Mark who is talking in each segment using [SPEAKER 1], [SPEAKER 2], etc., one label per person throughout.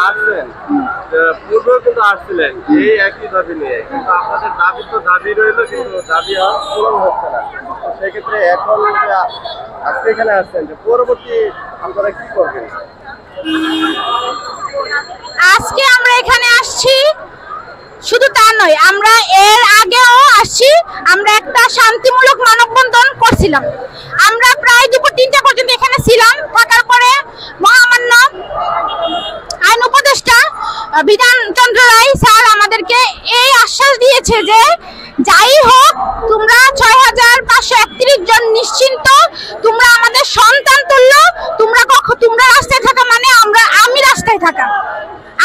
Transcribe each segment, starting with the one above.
[SPEAKER 1] আসছেন, পূর্বেও কিন্তু আসছিলেন এই একই দাবি নিয়ে, কিন্তু আপনাদের দাবি তো দাবি রইল, কিন্তু দাবি পূরণ হচ্ছে না। তো সেক্ষেত্রে এখন যে আজকে এখানে আসছেন, যে পরবর্তী আপনারা কি করবেন?
[SPEAKER 2] আজকে আমরা এখানে আসছি, শুধু তা নয়, আমরা এর আগেও আসছি। আমরা একটা শান্তিমূলক মানববন্ধন করছিলাম। আমরা প্রায় দুপুর 3টা পর্যন্ত এখানে ছিলাম। থাকার পরে মহামান্য আইন উপদেষ্টা বিধান চন্দ্র রায় স্যার আমাদেরকে এই আশ্বাস দিয়েছে যে যাই হোক, তোমরা 6531 জন নিশ্চিন্ত, তোমরা আমাদের সন্তান তুল্য, তোমরা রাস্তায় থাকা মানে আমি রাস্তায় থাকা।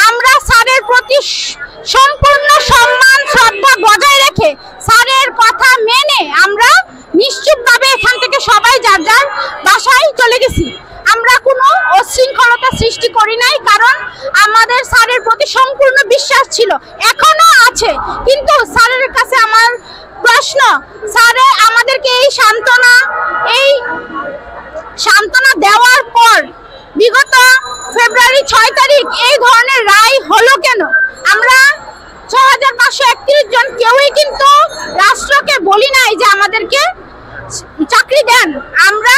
[SPEAKER 2] আমরা স্যারের প্রতি সম্পূর্ণ সম্মান শ্রদ্ধা বজায় রেখে স্যারের কথা মেনে আমরা নিশ্চুপভাবে এখান থেকে সবাই যার যার বাসায় চলে গেছি। আমরা কোনো অশৃঙ্খলতা সৃষ্টি করি নাই, কারণ আমাদের স্যারের প্রতি সম্পূর্ণ বিশ্বাস ছিল, এখনো আছে। কিন্তু স্যারের কাছে আমার প্রশ্ন, স্যারে আমাদেরকে এই সান্ত্বনা দেওয়ার পর বিগত ফেব্রুয়ারি 6 তারিখ এই ধরনের রায় হলো কেন? আমরা 6531 জন কেউই কিন্তু রাষ্ট্রকে বলি নাই যে আমাদেরকে চাকরি দেন। আমরা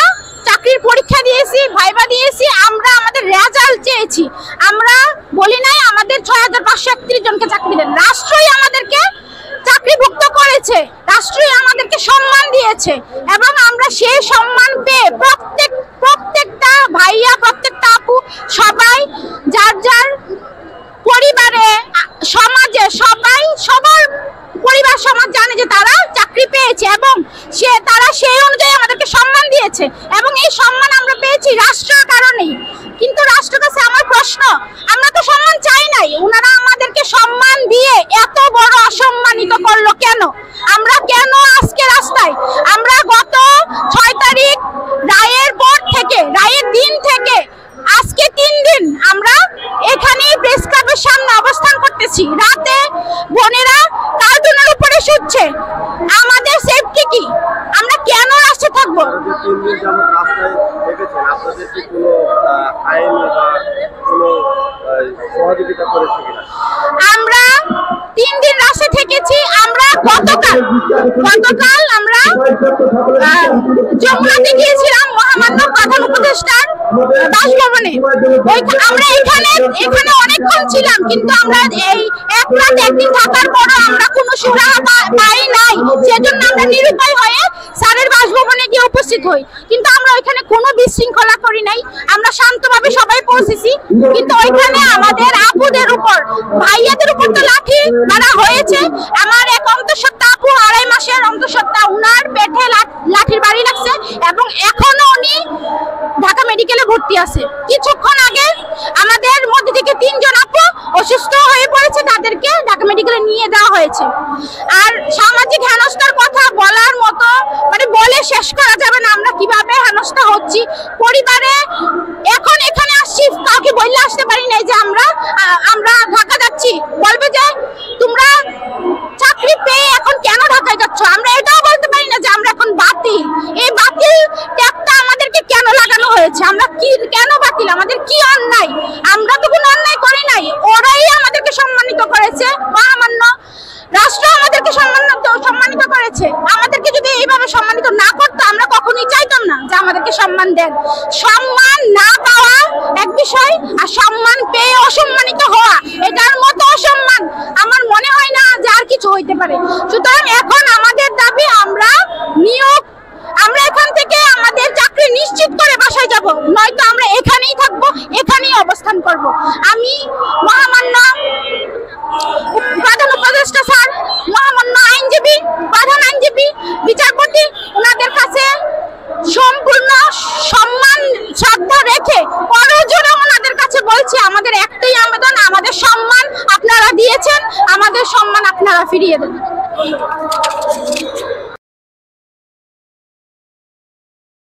[SPEAKER 2] চাকরির পরীক্ষা দিয়েছি, ভাইবা দিয়েছি, আমরা আমাদের রেজাল্ট চেয়েছি। আমরা বলি নাই আমাদের 6531 জনকে চাকরি দেন। রাষ্ট্রই আমাদেরকে চাকরিভুক্ত করেছে, রাষ্ট্রই আমাদেরকে সম্মান দিয়েছে, এবং আমরা সেই সম্মান পেয়ে প্রত্যেকটা ভাইয়া, প্রত্যেকটা আপু, সবাই যার যার পরিবারে, সমাজে, সবার পরিবার সমাজ জানে যে তারা চাকরি পেয়েছে, এবং তারা সেই অনুযায়ী আমাদেরকে সম্মান দিয়েছে, এবং এই সম্মান আমরা পেয়েছি রাষ্ট্রের কারণেই। কিন্তু রাষ্ট্রের কাছে আমার প্রশ্ন, আমরা তো সম্মান চাই নাই, ওনারা আমাদেরকে সম্মান দিয়ে এত বড় অসম্মানিত করলো কেন? আমরা কেন আজকে রাস্তায়? আমরা গত 6 তারিখ রায়ের দিন থেকে আজকে 3 দিন আমরা এখানে প্রেস ক্লাবের সামনে অবস্থান করতেছি। রাতে বোনেরা কার্টুনের উপরে শুচ্ছে। আমাদের সেফটি কি? আমরা কেন রাস্তায় থাকবো? আমরা 3 দিন রাস্তায় থেকেছি। আমরা গতকাল আমরা যমুনাতে গিয়েছিলাম মহামান্য প্রধান উপদেষ্টার বাসভবনে। আমরা এখানে অনেকক্ষণ ছিলাম, কিন্তু আমরা এই 1 রাত 1 দিন থাকার পরও আমরা কোনো সুরাহা পাই নাই। সেজন্য আমরা নিরুপায় হয়ে স্যারের বাসভবনে গিয়ে উপস্থিত হই। কিন্তু আমরা ওইখানে কোনো বিশৃঙ্খলা করি নাই, আমরা শান্তভাবে সবাই পৌঁছেছি। কিন্তু ওইখানে আমাদের আপুদের উপর, ভাইয়াদের উপর তো লাঠি মারা হয়েছে। আমার এক অন্তঃসত্ত্বা আপু, 2.5 মাসের অন্তঃসত্ত্বা, উনার পেটে লাঠির বাড়ি লাগছে, এবং এখনো উনি ঢাকা মেডিকেলে ভর্তি আছে। কিছুক্ষণ আগে আমাদের মধ্যে থেকে 3 জন আপু অসুস্থ হয়ে পড়েছে, তাদেরকে ঢাকা মেডিকেলে নিয়ে যাওয়া হয়েছে। আর সামাজিক হেনস্থার কথা বলার মতো, মানে বলে শেষ করা যাবে না আমরা কিভাবে হেনস্থা হচ্ছি। পরিবারে এখন এখানে আসছি, কাউকে বললে আসতে পারি নাই যে আমরা ঢাকা যাচ্ছি। বলবে যে তোমরা চাকরি পেয়ে এখন কেন ঢাকায় যাচ্ছ? আমরা এটাও বলতে পারি না যে আমরা এখন বাতিল। এই বাতিল ট্যাগটা আমাদেরকে কেন লাগানো হয়েছে? আমরা কেন বাতিল? আমাদের কি অন্যায়? আমরা তো কোনো অন্যায় করি নাই, ওরাই আমাদেরকে সম্মানিত করেছে। মহামান্য রাষ্ট্র আমাদেরকে সম্মানিত করেছে। আমাদেরকে যদি এইভাবে সম্মানিত না করতো, আমরা কখনোই চাইতাম না যে আমাদেরকে সম্মান দেন। সম্মান না পাওয়া এক বিষয়, আর সম্মান পেয়ে অসম্মানিত হওয়া, এটার মতো অসম্মান আমার মনে হয় না যে আর কিছু হইতে পারে। সুতরাং এখন আমাদের দাবি, আমরা এখান থেকে আমাদের চাকরি নিশ্চিত করে বাসায় যাব, নয়তো আমরা এখানেই থাকবো, এখানেই অবস্থান করব। আমি মহামান্য প্রধান উপদেষ্টা স্যার, মহামান্য প্রধান আইনজীবী, বিচারপতি, ওনাদের কাছে সম্পূর্ণ সম্মান শ্রদ্ধা রেখে করজোড়ে ওনাদের কাছে বলছি, আমাদের একটাই আবেদন, আমাদের সম্মান আপনারা দিয়েছেন, আমাদের সম্মান আপনারা ফিরিয়ে দেন।